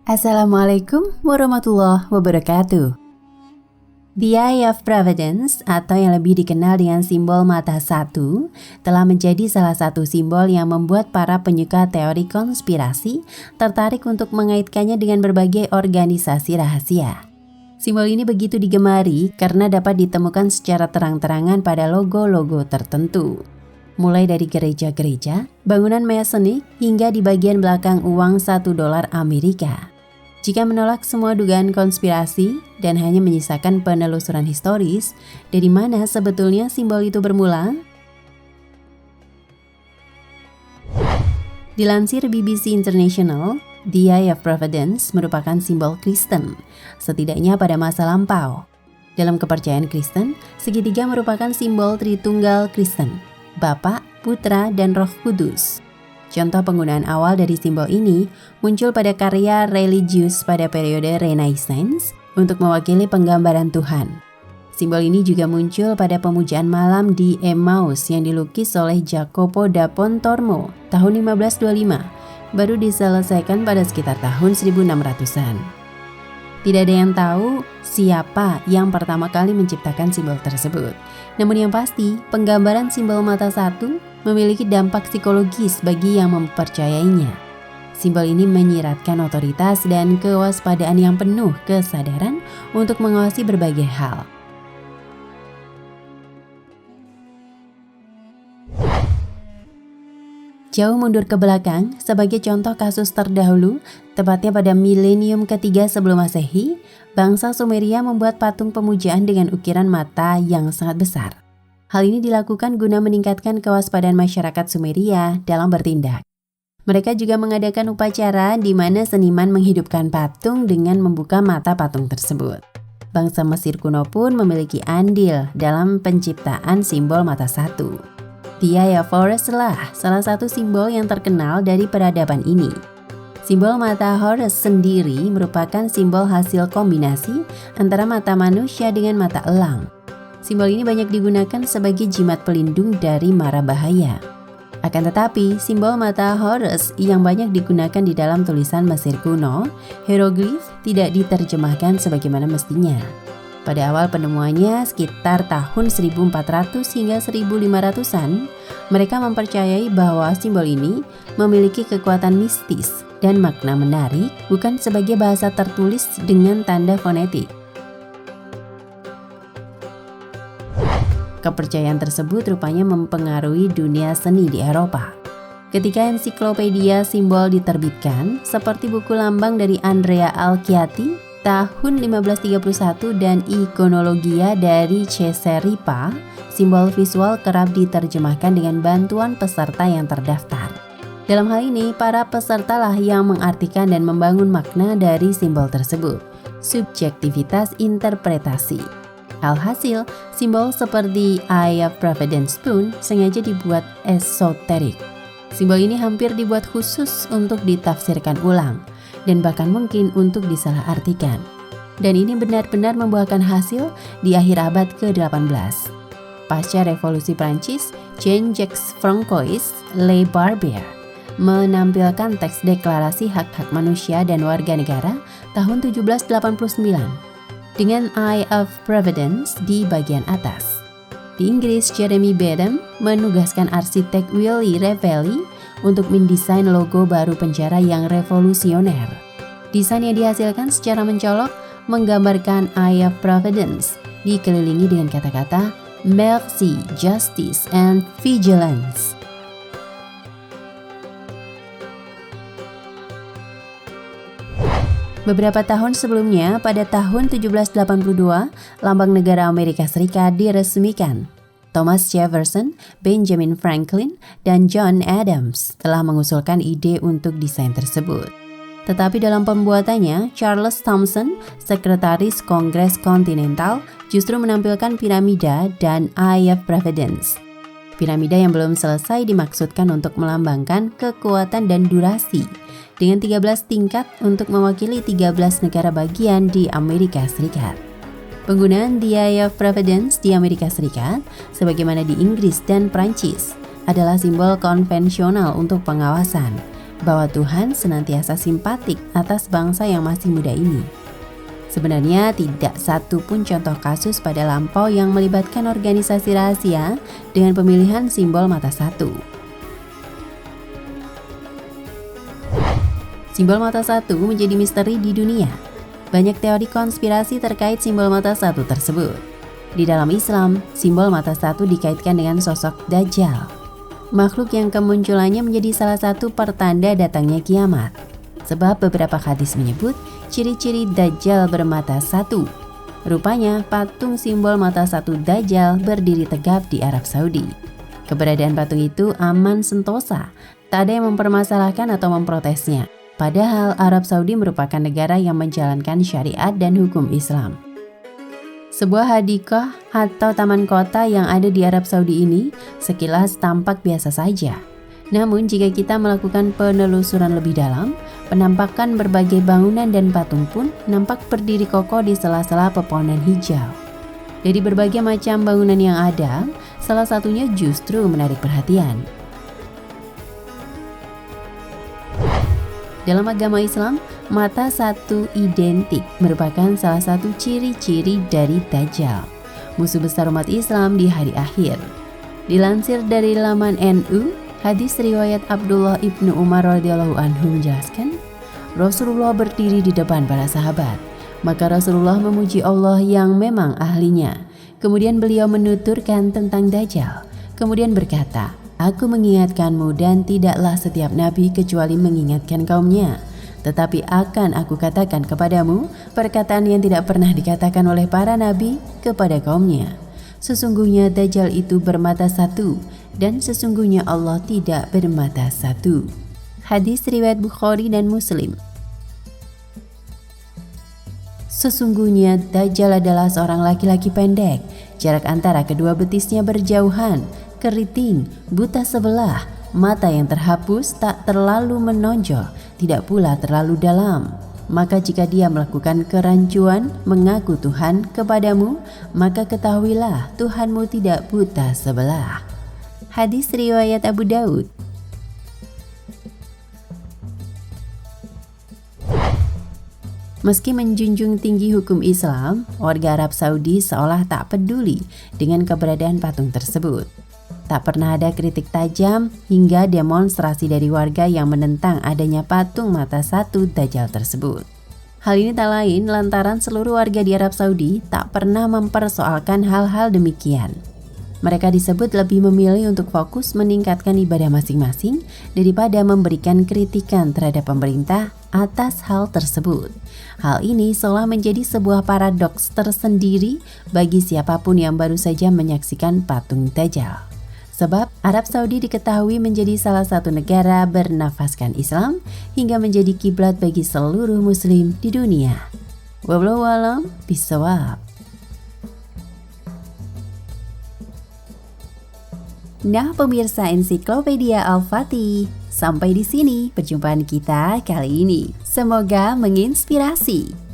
Assalamualaikum warahmatullahi wabarakatuh. The Eye of Providence, atau yang lebih dikenal dengan simbol mata satu, telah menjadi salah satu simbol yang membuat para penyuka teori konspirasi tertarik untuk mengaitkannya dengan berbagai organisasi rahasia. Simbol ini begitu digemari karena dapat ditemukan secara terang-terangan pada logo-logo tertentu. Mulai dari gereja-gereja, bangunan masonik, hingga di bagian belakang uang $1 Amerika. Jika menolak semua dugaan konspirasi dan hanya menyisakan penelusuran historis, dari mana sebetulnya simbol itu bermula? Dilansir BBC International, The Eye of Providence merupakan simbol Kristen, setidaknya pada masa lampau. Dalam kepercayaan Kristen, segitiga merupakan simbol Tritunggal Kristen, Bapa, Putra, dan Roh Kudus. Contoh penggunaan awal dari simbol ini muncul pada karya religius pada periode Renaissance untuk mewakili penggambaran Tuhan. Simbol ini juga muncul pada pemujaan malam di Emmaus yang dilukis oleh Jacopo da Pontormo tahun 1525, baru diselesaikan pada sekitar tahun 1600-an. Tidak ada yang tahu siapa yang pertama kali menciptakan simbol tersebut. Namun yang pasti, penggambaran simbol mata satu memiliki dampak psikologis bagi yang mempercayainya. Simbol ini menyiratkan otoritas dan kewaspadaan yang penuh kesadaran untuk mengawasi berbagai hal. Jauh mundur ke belakang, sebagai contoh kasus terdahulu, tepatnya pada milenium ketiga sebelum Masehi, bangsa Sumeria membuat patung pemujaan dengan ukiran mata yang sangat besar. Hal ini dilakukan guna meningkatkan kewaspadaan masyarakat Sumeria dalam bertindak. Mereka juga mengadakan upacara di mana seniman menghidupkan patung dengan membuka mata patung tersebut. Bangsa Mesir kuno pun memiliki andil dalam penciptaan simbol mata satu. The Eye of Horus lah salah satu simbol yang terkenal dari peradaban ini. Simbol mata Horus sendiri merupakan simbol hasil kombinasi antara mata manusia dengan mata elang. Simbol ini banyak digunakan sebagai jimat pelindung dari mara bahaya. Akan tetapi, simbol mata Horus yang banyak digunakan di dalam tulisan Mesir kuno, hieroglif, tidak diterjemahkan sebagaimana mestinya. Pada awal penemuannya sekitar tahun 1400 hingga 1500-an, mereka mempercayai bahwa simbol ini memiliki kekuatan mistis dan makna menarik, bukan sebagai bahasa tertulis dengan tanda fonetik. Kepercayaan tersebut rupanya mempengaruhi dunia seni di Eropa. Ketika ensiklopedia simbol diterbitkan, seperti buku lambang dari Andrea Alchiati tahun 1531 dan Ikonologia dari Cesare Ripa, simbol visual kerap diterjemahkan dengan bantuan peserta yang terdaftar. Dalam hal ini, para peserta lah yang mengartikan dan membangun makna dari simbol tersebut, subjektivitas interpretasi. Alhasil, simbol seperti Eye of Providence pun sengaja dibuat esoterik. Simbol ini hampir dibuat khusus untuk ditafsirkan ulang, dan bahkan mungkin untuk disalahartikan. Dan ini benar-benar membuahkan hasil di akhir abad ke-18. Pasca Revolusi Prancis, Jean-Jacques Francois Le Barbier menampilkan teks deklarasi hak-hak manusia dan warga negara tahun 1789 dengan Eye of Providence di bagian atas. Di Inggris, Jeremy Bentham menugaskan arsitek Willy Revelli untuk mendesain logo baru penjara yang revolusioner. Desain yang dihasilkan secara mencolok menggambarkan Eye of Providence dikelilingi dengan kata-kata Mercy, Justice, and Vigilance. Beberapa tahun sebelumnya, pada tahun 1782, lambang negara Amerika Serikat diresmikan. Thomas Jefferson, Benjamin Franklin, dan John Adams telah mengusulkan ide untuk desain tersebut. Tetapi dalam pembuatannya, Charles Thomson, Sekretaris Kongres Kontinental, justru menampilkan piramida dan Eye of Providence. Piramida yang belum selesai dimaksudkan untuk melambangkan kekuatan dan durasi, dengan 13 tingkat untuk mewakili 13 negara bagian di Amerika Serikat. Penggunaan The Eye of Providence di Amerika Serikat, sebagaimana di Inggris dan Prancis, adalah simbol konvensional untuk pengawasan, bahwa Tuhan senantiasa simpatik atas bangsa yang masih muda ini. Sebenarnya tidak satu pun contoh kasus pada lampau yang melibatkan organisasi rahasia dengan pemilihan simbol mata satu. Simbol mata satu menjadi misteri di dunia. Banyak teori konspirasi terkait simbol mata satu tersebut. Di dalam Islam, simbol mata satu dikaitkan dengan sosok Dajjal, makhluk yang kemunculannya menjadi salah satu pertanda datangnya kiamat. Sebab beberapa hadis menyebut ciri-ciri Dajjal bermata satu. Rupanya patung simbol mata satu Dajjal berdiri tegap di Arab Saudi. Keberadaan patung itu aman sentosa, tak ada yang mempermasalahkan atau memprotesnya. Padahal Arab Saudi merupakan negara yang menjalankan syariat dan hukum Islam. Sebuah hadikah atau taman kota yang ada di Arab Saudi ini sekilas tampak biasa saja. Namun jika kita melakukan penelusuran lebih dalam, penampakan berbagai bangunan dan patung pun nampak berdiri kokoh di sela-sela pepohonan hijau. Dari berbagai macam bangunan yang ada, salah satunya justru menarik perhatian. Dalam agama Islam, mata satu identik merupakan salah satu ciri-ciri dari Dajjal, musuh besar umat Islam di hari akhir. Dilansir dari laman NU, hadis riwayat Abdullah ibnu Umar radhiyallahu anhu menjelaskan, Rasulullah berdiri di depan para sahabat, maka Rasulullah memuji Allah yang memang ahlinya. Kemudian beliau menuturkan tentang Dajjal, kemudian berkata, Aku mengingatkanmu dan tidaklah setiap nabi kecuali mengingatkan kaumnya. Tetapi akan aku katakan kepadamu perkataan yang tidak pernah dikatakan oleh para nabi kepada kaumnya. Sesungguhnya Dajjal itu bermata satu dan sesungguhnya Allah tidak bermata satu. Hadis riwayat Bukhari dan Muslim. Sesungguhnya Dajjal adalah seorang laki-laki pendek, jarak antara kedua betisnya berjauhan, keriting, buta sebelah, mata yang terhapus tak terlalu menonjol, tidak pula terlalu dalam. Maka jika dia melakukan kerancuan mengaku Tuhan kepadamu, maka ketahuilah Tuhanmu tidak buta sebelah. Hadis riwayat Abu Daud. Meski menjunjung tinggi hukum Islam, warga Arab Saudi seolah tak peduli dengan keberadaan patung tersebut. Tak pernah ada kritik tajam hingga demonstrasi dari warga yang menentang adanya patung mata satu Dajjal tersebut. Hal ini tak lain lantaran seluruh warga di Arab Saudi tak pernah mempersoalkan hal-hal demikian. Mereka disebut lebih memilih untuk fokus meningkatkan ibadah masing-masing daripada memberikan kritikan terhadap pemerintah atas hal tersebut. Hal ini seolah menjadi sebuah paradoks tersendiri bagi siapapun yang baru saja menyaksikan patung Dajjal. Sebab Arab Saudi diketahui menjadi salah satu negara bernafaskan Islam hingga menjadi kiblat bagi seluruh muslim di dunia. Wallahu a'lam bishawab. Nah pemirsa Ensiklopedia Al-Fatih, sampai di sini perjumpaan kita kali ini. Semoga menginspirasi.